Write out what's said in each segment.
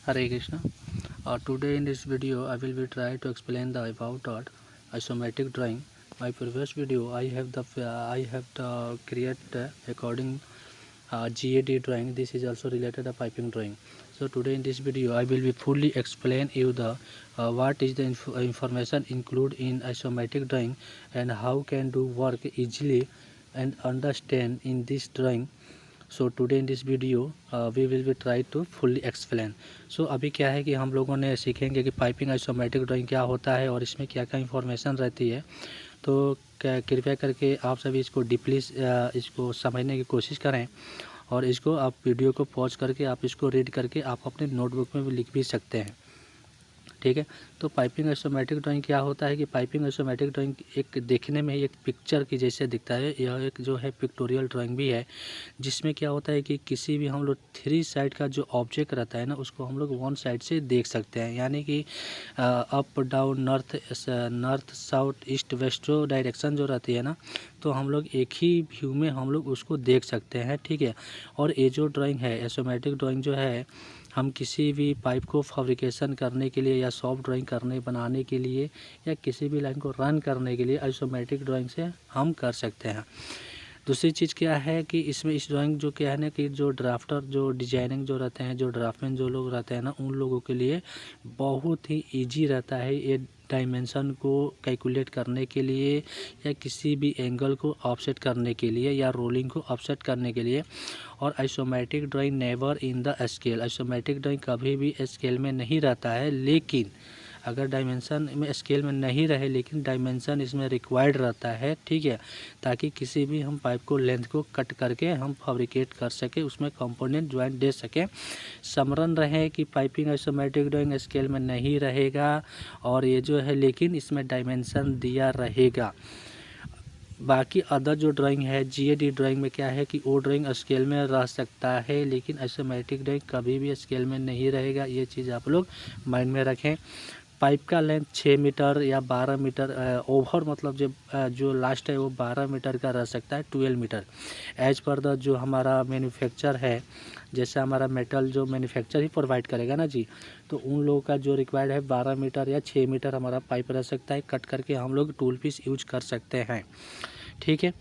Hare Krishna. Today in this video I will be try to explain the about isometric drawing. My previous video I have the create according GAD drawing. This is also related to piping drawing. So today in this video I will be fully explain you the what is the information include in isometric drawing and how can do work easily and understand in this drawing. So today in this video we will be try to fully explain. So अभी क्या है कि हम लोगों ने सीखेंगे कि piping isometric drawing क्या होता है और इसमें क्या क्या इन्फॉर्मेशन रहती है। तो कृपया करके आप सभी इसको डीपली इसको समझने की कोशिश करें और इसको आप वीडियो को पॉज करके आप इसको रीड करके आप अपने नोटबुक में भी लिख भी सकते हैं। ठीक है, तो पाइपिंग आइसोमेट्रिक ड्राइंग क्या होता है कि पाइपिंग आइसोमेट्रिक ड्राइंग एक देखने में एक पिक्चर की जैसे दिखता है। यह एक जो है पिक्टोरियल ड्राइंग भी है, जिसमें क्या होता है कि किसी भी हम लोग थ्री साइड का जो ऑब्जेक्ट रहता है ना, उसको हम लोग वन साइड से देख सकते हैं। यानी कि up down north south east west जो डायरेक्शन जो रहती है ना, तो हम लोग एक ही व्यू में हम लोग उसको देख सकते हैं। ठीक है, और ये जो ड्राइंग है आइसोमेट्रिक ड्राइंग जो है, हम किसी भी पाइप को फैब्रिकेशन करने के लिए या सॉफ्ट ड्राइंग बनाने के लिए या किसी भी लाइन को रन करने के लिए आइसोमेट्रिक ड्राइंग से हम कर सकते हैं। दूसरी चीज़ क्या है कि इसमें इस ड्राइंग जो क्या है ना कि जो ड्राफ्टर जो डिजाइनिंग जो रहते हैं, जो ड्राफ्टमैन जो लोग रहते हैं ना, उन लोगों के लिए बहुत ही ईजी रहता है ये डायमेंशन को कैलकुलेट करने के लिए या किसी भी एंगल को ऑफसेट करने के लिए या रोलिंग को ऑफसेट करने के लिए। और isometric drawing never in the scale, isometric drawing कभी भी स्केल में नहीं रहता है, लेकिन अगर डायमेंशन में स्केल में नहीं रहे लेकिन डायमेंशन इसमें रिक्वायर्ड रहता है। ठीक है, ताकि किसी भी हम पाइप को लेंथ को कट करके हम फैब्रिकेट कर सके, उसमें कंपोनेंट ज्वाइंट दे सके। स्मरण रहे कि पाइपिंग आइसोमेट्रिक ड्राइंग स्केल में नहीं रहेगा और ये जो है लेकिन इसमें डायमेंशन दिया रहेगा। बाकी अदर जो ड्राइंग है जीएडी ड्राइंग में क्या है कि वो ड्राइंग स्केल में रह सकता है, लेकिन आइसोमेट्रिक ड्राइंग कभी भी स्केल में नहीं रहेगा। ये चीज़ आप लोग माइंड में रखें। पाइप का लेंथ 6 मीटर या 12 मीटर ओवर मतलब जो लास्ट है वो 12 मीटर का रह सकता है, 12 मीटर एज पर द जो हमारा मैन्युफैक्चर है। जैसे हमारा मेटल जो मैन्युफैक्चर ही प्रोवाइड करेगा ना जी, तो उन लोगों का जो रिक्वायर्ड है 12 मीटर या 6 मीटर हमारा पाइप रह सकता है। कट करके हम लोग टूल पीस यूज कर सकते हैं। ठीक है,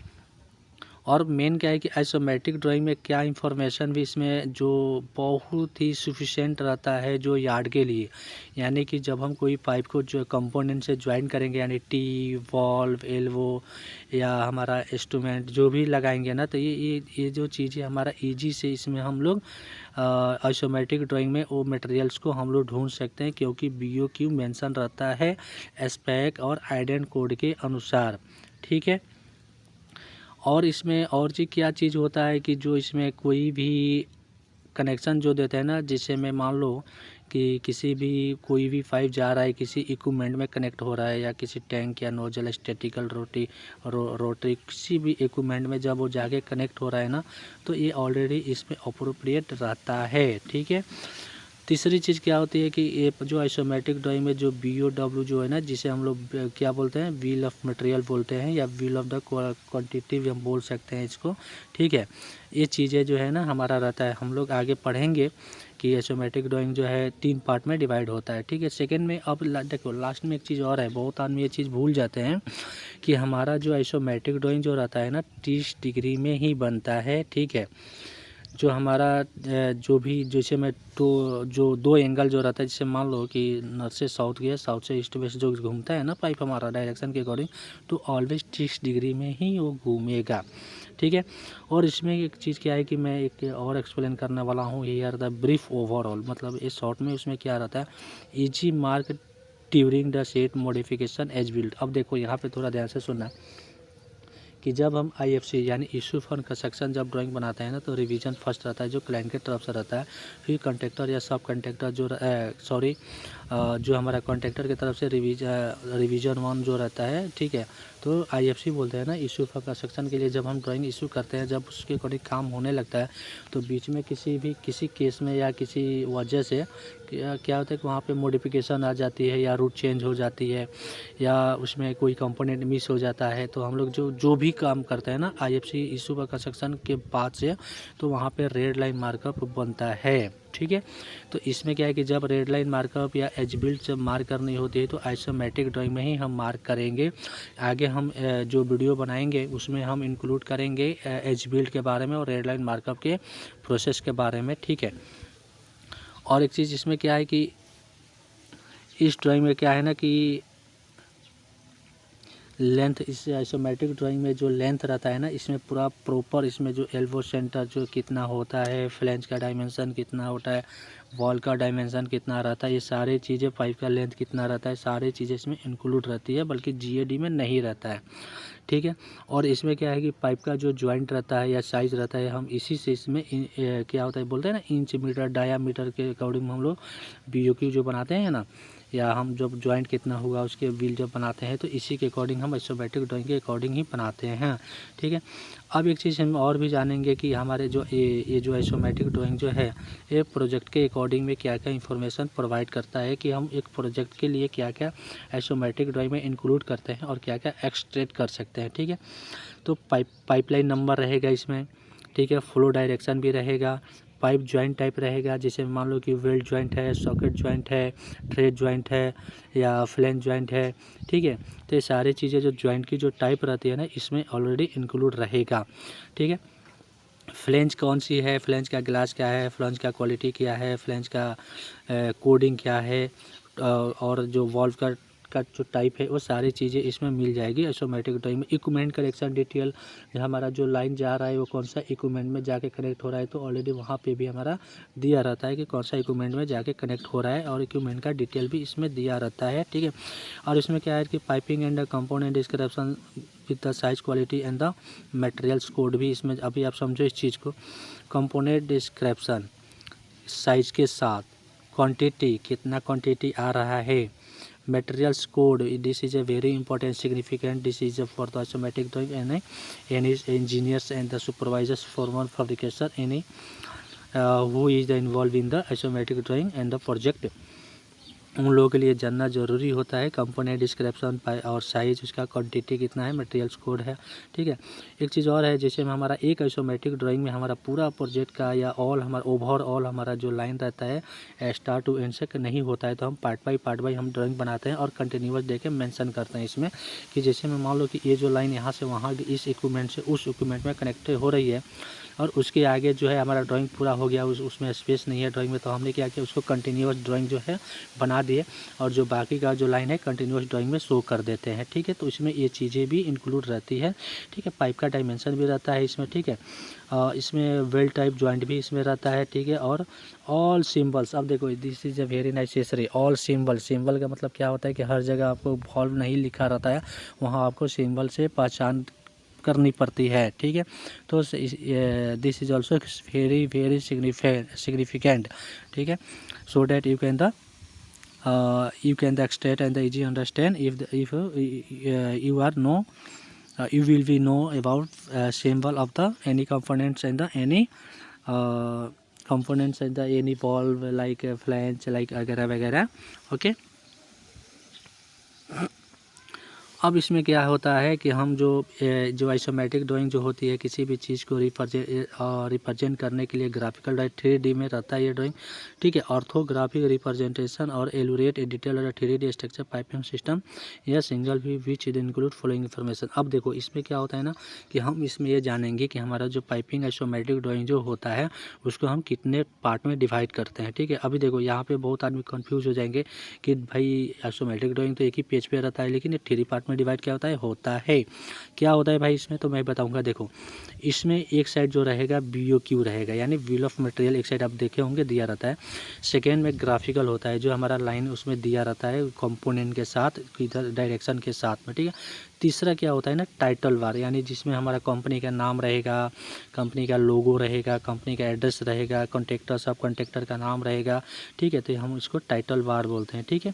और मेन क्या है कि आइसोमेट्रिक ड्राइंग में क्या इंफॉर्मेशन भी इसमें जो बहुत ही सफिशिएंट रहता है जो यार्ड के लिए। यानी कि जब हम कोई पाइप को जो कंपोनेंट से ज्वाइन करेंगे, यानी टी वॉल्व एल्वो या हमारा इंस्ट्रूमेंट जो भी लगाएंगे ना, तो ये जो चीज़ें हमारा इजी से इसमें हम लोग आइसोमेट्रिक ड्राइंग में वो मटेरियल्स को हम लोग ढूंढ सकते हैं, क्योंकि BOQ मेंशन रहता है स्पेक और आइडेंट कोड के अनुसार। ठीक है, और इसमें और जी क्या चीज़ होता है कि जो इसमें कोई भी कनेक्शन जो देते हैं ना, जिससे मैं मान लो कि किसी भी कोई भी पाइप जा रहा है किसी इक्विपमेंट में कनेक्ट हो रहा है या किसी टैंक या नोजल स्टैटिकल रोटरी किसी भी इक्विपमेंट में जब वो जाके कनेक्ट हो रहा है ना, तो ये ऑलरेडी इसमें अप्रोप्रिएट रहता है। ठीक है, तीसरी चीज़ क्या होती है कि ये जो आइसोमेट्रिक ड्राइंग में जो BOW जो है ना, जिसे हम लोग क्या बोलते हैं, व्हील ऑफ मटेरियल बोलते हैं या व्हील ऑफ द क्वांटिटी भी हम बोल सकते हैं इसको। ठीक है, ये चीज़ें जो है ना हमारा रहता है। हम लोग आगे पढ़ेंगे कि आइसोमेट्रिक ड्राइंग जो है 3 पार्ट में डिवाइड होता है। ठीक है, सेकेंड में अब देखो लास्ट में एक चीज़ और है, बहुत आदमी ये चीज़ भूल जाते हैं कि हमारा जो आइसोमेट्रिक ड्राइंग जो रहता है ना 30 डिग्री में ही बनता है। ठीक है, जो हमारा जो भी जैसे मैं तो जो 2 एंगल जो रहता है, जैसे मान लो कि नॉर्थ से साउथ गया, साउथ से ईस्ट वेस्ट जो घूमता है ना पाइप हमारा डायरेक्शन के अकॉर्डिंग, तो ऑलवेज 30 डिग्री में ही वो घूमेगा। ठीक है, और इसमें एक चीज़ क्या है कि मैं एक और एक्सप्लेन करने वाला हूँ, हियर द ब्रीफ ओवरऑल, मतलब इस शॉर्ट में उसमें क्या रहता है, easy mark during the set modification as build. अब देखो यहाँ पे थोड़ा ध्यान से सुनना कि जब हम IFC यानी इशू फॉर कंस्ट्रक्शन जब ड्राइंग बनाते हैं ना, तो रिवीजन फर्स्ट रहता है जो क्लाइंट की तरफ से रहता है, फिर कॉन्ट्रैक्टर या सब कॉन्ट्रैक्टर जो हमारा कॉन्ट्रैक्टर की तरफ से रिवीजन 1 जो रहता है। ठीक है, तो IFC बोलते हैं ना, इशू फॉर कंस्ट्रक्शन के लिए जब हम ड्राइंग इशू करते हैं, जब उसके अकॉर्डिंग काम होने लगता है, तो बीच में किसी केस में या किसी वजह से क्या होता है कि वहाँ पे मॉडिफिकेशन आ जाती है या रूट चेंज हो जाती है या उसमें कोई कंपोनेंट मिस हो जाता है, तो हम लोग जो भी काम करता है ना IFC इशू पर कंस्ट्रक्शन के बाद से, तो वहाँ पे रेड लाइन मार्कअप बनता है। ठीक है, तो इसमें क्या है कि जब रेड लाइन मार्कअप या एज बिल्ड जब मार्क करनी होती है तो आइसोमेट्रिक ड्राइंग में ही हम मार्क करेंगे। आगे हम जो वीडियो बनाएंगे उसमें हम इंक्लूड करेंगे एज बिल्ड के बारे में और रेड लाइन मार्कअप के प्रोसेस के बारे में। ठीक है, और एक चीज़ इसमें क्या है कि इस ड्राइंग में क्या है ना कि लेंथ, इस आइसोमेट्रिक ड्राइंग में जो लेंथ रहता है ना, इसमें पूरा प्रॉपर इसमें जो एल्बो सेंटर जो कितना होता है, फ्लैंज का डायमेंशन कितना होता है, वॉल का डायमेंशन कितना रहता है, ये सारी चीज़ें, पाइप का लेंथ कितना रहता है, सारी चीज़ें इसमें इंक्लूड रहती है, बल्कि GAD में नहीं रहता है। ठीक है, और इसमें क्या है कि पाइप का जो जॉइंट रहता है या साइज़ रहता है, हम इसी से इसमें क्या होता है बोलते हैं ना, इंच मीटर डायामीटर के अकॉर्डिंग हम लोग BOQ जो बनाते हैं ना, या हम जब जॉइंट कितना होगा उसके बिल जब बनाते हैं तो इसी के अकॉर्डिंग हम आइसोमेट्रिक ड्राइंग के अकॉर्डिंग ही बनाते हैं। ठीक है, अब एक चीज़ हम और भी जानेंगे कि हमारे जो ये जो आइसोमेट्रिक ड्राइंग जो है ये प्रोजेक्ट के अकॉर्डिंग में क्या क्या इंफॉर्मेशन प्रोवाइड करता है, कि हम एक प्रोजेक्ट के लिए क्या क्या आइसोमेट्रिक ड्राइंग में इंक्लूड करते हैं और क्या क्या एक्सट्रैक्ट कर सकते हैं। ठीक है, तो पाइपलाइन नंबर रहेगा इसमें। ठीक है, फ्लो डायरेक्शन भी रहेगा, पाइप जॉइंट टाइप रहेगा, जैसे मान लो कि वेल्ड जॉइंट है, सॉकेट जॉइंट है, थ्रेड जॉइंट है या फ्लैंज जॉइंट है। ठीक है, तो ये सारी चीज़ें जो जॉइंट की जो टाइप रहती है ना, इसमें ऑलरेडी इंक्लूड रहेगा। ठीक है, फ्लैंज कौन सी है, फ्लैंज का ग्लास क्या है, फ्लैंज का क्वालिटी क्या है, फ्लैंज का कोडिंग क्या है, और जो वॉल्व का जो टाइप है वो सारी चीज़ें इसमें मिल जाएगी आइसोमेट्रिक ड्राइंग में। इक्विपमेंट कनेक्शन डिटेल, हमारा जो लाइन जा रहा है वो कौन सा इक्विपमेंट में जाके कनेक्ट हो रहा है, तो ऑलरेडी वहाँ पे भी हमारा दिया रहता है कि कौन सा इक्विपमेंट में जाके कनेक्ट हो रहा है, और इक्विपमेंट का डिटेल भी इसमें दिया रहता है। ठीक है, और इसमें क्या है कि piping and component description with the size quality and the materials code भी इसमें, अभी आप समझो इस चीज़ को, कंपोनेंट डिस्क्रिप्शन साइज के साथ, क्वांटिटी कितना क्वांटिटी आ रहा है, materials code, this is a very important significant, this is for the isometric drawing and any engineers and the supervisors for fabrication any who is involved in the isometric drawing and the project, उन लोगों के लिए जानना ज़रूरी होता है। Component description और size, उसका क्वांटिटी कितना है, मटेरियल्स कोड है। ठीक है, एक चीज़ और है, जैसे में हमारा एक आइसोमेट्रिक ड्राइंग में हमारा पूरा प्रोजेक्ट का या हमारा ओवरऑल हमारा जो लाइन रहता है स्टार्ट टू एंड से नहीं होता है, तो हम पार्ट बाई हम ड्राइंग बनाते हैं और कंटिन्यूअस देके मेंशन करते हैं इसमें, कि जैसे मैं मान लो कि ये जो लाइन यहाँ से वहाँ इस इक्विपमेंट से उस इक्विपमेंट में कनेक्ट हो रही है, और उसके आगे जो है हमारा ड्राइंग पूरा हो गया, उसमें स्पेस नहीं है ड्राइंग में, तो हमने क्या किया, उसको कंटिन्यूअस ड्राइंग जो है बना दिए, और जो बाकी का जो लाइन है कंटिन्यूअस ड्राइंग में शो कर देते हैं। ठीक है, तो इसमें ये चीज़ें भी इंक्लूड रहती है। ठीक है, पाइप का डायमेंशन भी रहता है इसमें। ठीक है, इसमें वेल टाइप जॉइंट भी इसमें रहता है। ठीक है, और ऑल सिंबल्स, अब देखो this is a very necessary, all symbol का मतलब क्या होता है कि हर जगह आपको वॉल्व नहीं लिखा रहता है, वहाँ आपको सिंबल से पहचान करनी पड़ती है। ठीक है, तो this is also very significant. ठीक है, so that you can the extract and the easy understand if you are know you will be know about symbol of the any components and the any components and the any valve like flange like वगैरह वगैरह। Okay, अब इसमें क्या होता है कि हम जो आइसोमेट्रिक ड्राइंग जो होती है, किसी भी चीज़ को रिप्रेजेंट करने के लिए ग्राफिकल ड्राइंग 3D में रहता है ये ड्राइंग। ठीक है, ऑर्थोग्राफिक रिप्रेजेंटेशन और एलुरेट ए डिटेल और 3D स्ट्रक्चर पाइपिंग सिस्टम या सिंगल भी विच इंक्लूड फॉलोइंग इन्फॉर्मेशन। अब देखो इसमें क्या होता है ना कि हम इसमें ये जानेंगे कि हमारा जो पाइपिंग आइसोमेट्रिक ड्राइंग जो होता है उसको हम कितने पार्ट में डिवाइड करते हैं। ठीक है, अभी देखो यहाँ पे बहुत आदमी कन्फ्यूज हो जाएंगे कि भाई आइसोमेट्रिक ड्राइंग तो एक ही पेज पे रहता है, लेकिन ये 3 पार्ट में डिवाइड क्या होता है क्या होता है भाई इसमें, तो मैं बताऊंगा। देखो इसमें एक साइड जो रहेगा BOQ रहेगा, यानी बिल ऑफ मटेरियल, एक साइड आप देखे होंगे दिया रहता है। सेकेंड में ग्राफिकल होता है, जो हमारा लाइन उसमें दिया रहता है कंपोनेंट के साथ, इधर डायरेक्शन के साथ में। ठीक है, तीसरा क्या होता है ना टाइटल बार, यानी जिसमें हमारा कंपनी का नाम रहेगा, कंपनी का लोगो रहेगा, कंपनी का एड्रेस रहेगा, कॉन्टेक्टर सब कॉन्टेक्टर का नाम रहेगा। ठीक है, तो हम इसको टाइटल बार बोलते हैं। ठीक है,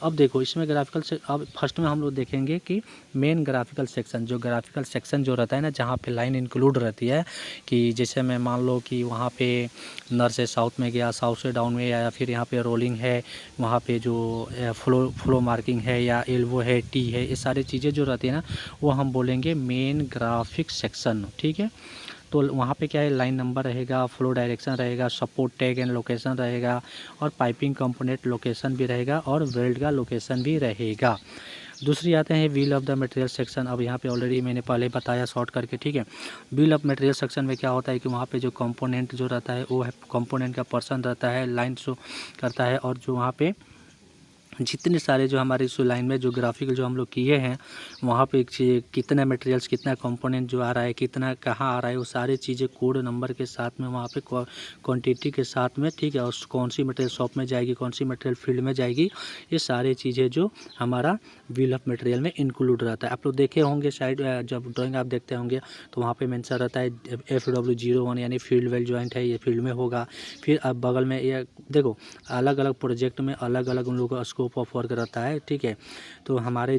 अब देखो इसमें ग्राफिकल से, अब फर्स्ट में हम लोग देखेंगे कि मेन ग्राफिकल सेक्शन, जो ग्राफिकल सेक्शन जो रहता है ना, जहाँ पे लाइन इंक्लूड रहती है, कि जैसे मैं मान लो कि वहाँ पे नॉर्थ से साउथ में गया, साउथ से डाउन में, या फिर यहाँ पे रोलिंग है, वहाँ पे जो फ्लो मार्किंग है या एल्बो है, टी है, ये सारी चीज़ें जो रहती आती है ना, वो हम बोलेंगे मेन ग्राफिक सेक्शन। ठीक है, तो वहाँ पे क्या है, लाइन नंबर रहेगा, फ्लो डायरेक्शन रहेगा, सपोर्ट टैग एंड लोकेशन रहेगा, और पाइपिंग कंपोनेंट लोकेशन भी रहेगा, और वेल्ड का लोकेशन भी रहेगा। दूसरी आते हैं wheel of the material section. अब यहाँ पे ऑलरेडी मैंने पहले बताया शॉर्ट करके। ठीक है, व्हील ऑफ मटेरियल सेक्शन में क्या होता है कि वहाँ पे जो कंपोनेंट जो रहता है वो है कंपोनेंट का पर्सन रहता है, लाइन शो करता है, और जो वहाँ पे जितने सारे जो हमारे इस लाइन में जो ग्राफिक जो हम लोग किए हैं वहाँ पे कितना मटेरियल्स, कितना कंपोनेंट जो आ रहा है, कितना कहाँ आ रहा है, वो सारी चीज़ें कोड नंबर के साथ में वहाँ पे क्वांटिटी के साथ में। ठीक है, और कौन सी मटेरियल शॉप में जाएगी, कौन सी मटेरियल फील्ड में जाएगी, ये सारी चीज़ें जो हमारा व्हील ऑफ मटेरियल में इंक्लूड रहता है। आप लोग देखे होंगे साइड, जब ड्राइंग आप देखते होंगे तो वहाँ पर मेंशन रहता है FW01 यानी फील्ड वेल जॉइंट है, ये फील्ड में होगा। फिर अब बगल में ये देखो, अलग अलग प्रोजेक्ट में अलग अलग उन लोगों का स्कोप ऑफ वर्क रहता है। ठीक है, तो हमारे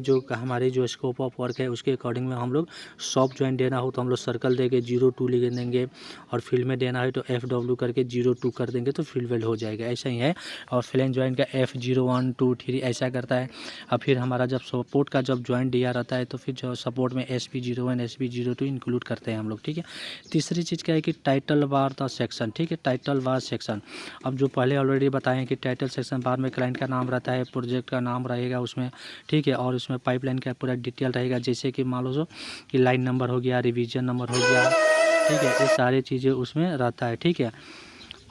जो स्कोप ऑफ वर्क है उसके अकॉर्डिंग में हम लोग शॉप ज्वाइंट देना हो तो हम लोग सर्कल देके 02 लिख देंगे, और फील्ड में देना है तो FW करके 02 कर देंगे तो फील्ड वेल्ड हो जाएगा। ऐसा ही है, और फ्लैंज ज्वाइंट का F01 2 3 ऐसा करता है। अब फिर हमारा जब सपोर्ट का जब ज्वाइंट दिया रहता है तो फिर जो सपोर्ट में SP01 SP02 इंक्लूड करते हैं हम लोग। ठीक है, तीसरी चीज़ क्या है कि टाइटल बार द सेक्शन। ठीक है, टाइटल बार सेक्शन, अब जो पहले ऑलरेडी बताएं कि टाइटल सेक्शन बार में क्लाइंट का नाम रहता है, प्रोजेक्ट का नाम रहेगा उसमें। ठीक है, और उसमें पाइपलाइन का पूरा डिटेल रहेगा, जैसे कि मान लो कि लाइन नंबर हो गया, रिवीजन नंबर हो गया। ठीक है, ये सारी चीज़ें उसमें रहता है। ठीक है,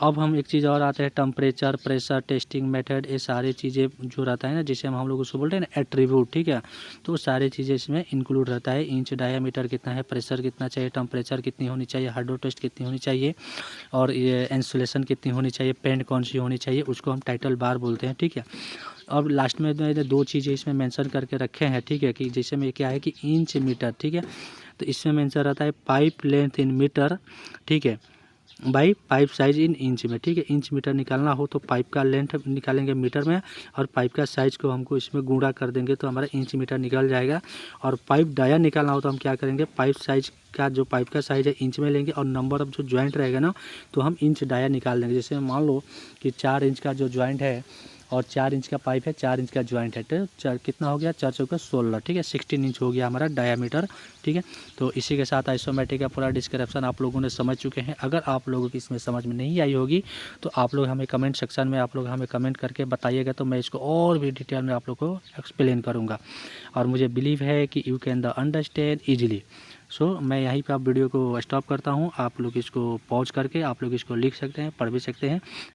अब हम एक चीज़ और आते हैं, टेम्परेचर, प्रेशर, टेस्टिंग मेथड, ये सारी चीज़ें जो रहता है ना, जिसे हम लोग उसको बोलते हैं ना एट्रीब्यूट। ठीक है, तो सारी चीज़ें इसमें इंक्लूड रहता है। इंच डायामीटर कितना है, प्रेशर कितना चाहिए, टेम्परेचर कितनी होनी चाहिए, हाइड्रो टेस्ट कितनी होनी चाहिए, और ये इंसुलेशन कितनी होनी चाहिए, पेंट कौन सी होनी चाहिए, उसको हम टाइटल बार बोलते हैं। ठीक है, अब लास्ट में मैंने दो चीज़ें इसमें मेंशन करके रखे हैं। ठीक है, कि जैसे में क्या है कि इंच मीटर। ठीक है, तो इसमें मेंशन रहता है पाइप लेंथ इन मीटर। ठीक है, by pipe size in inch में। ठीक है, इंच मीटर निकालना हो तो पाइप का लेंथ निकालेंगे मीटर में, और पाइप का साइज को हमको इसमें गुणा कर देंगे तो हमारा इंच मीटर निकल जाएगा। और पाइप डाया निकालना हो तो हम क्या करेंगे, पाइप साइज का जो पाइप का साइज है इंच में लेंगे, और नंबर ऑफ जो ज्वाइंट रहेगा ना तो हम इंच डाया निकाल देंगे। जैसे मान लो कि 4 इंच का जो ज्वाइंट है और 4 इंच का पाइप है, 4 इंच का ज्वाइंट है, तो 4 कितना हो गया, 4 चौका 16। ठीक है, 16 इंच हो गया हमारा डायामीटर। ठीक है, तो इसी के साथ आइसोमेट्रिक का पूरा डिस्क्रिप्शन आप लोगों ने समझ चुके हैं। अगर आप लोगों की इसमें समझ में नहीं आई होगी तो आप लोग हमें कमेंट सेक्शन में आप लोग हमें कमेंट करके बताइएगा, तो मैं इसको और भी डिटेल में आप लोग को एक्सप्लेन करूँगा, और मुझे बिलीव है कि you can the understand easily. So मैं यहीं पे आप वीडियो को स्टॉप करता हूँ। आप लोग इसको पॉज करके आप लोग इसको लिख सकते हैं, पढ़ भी सकते हैं।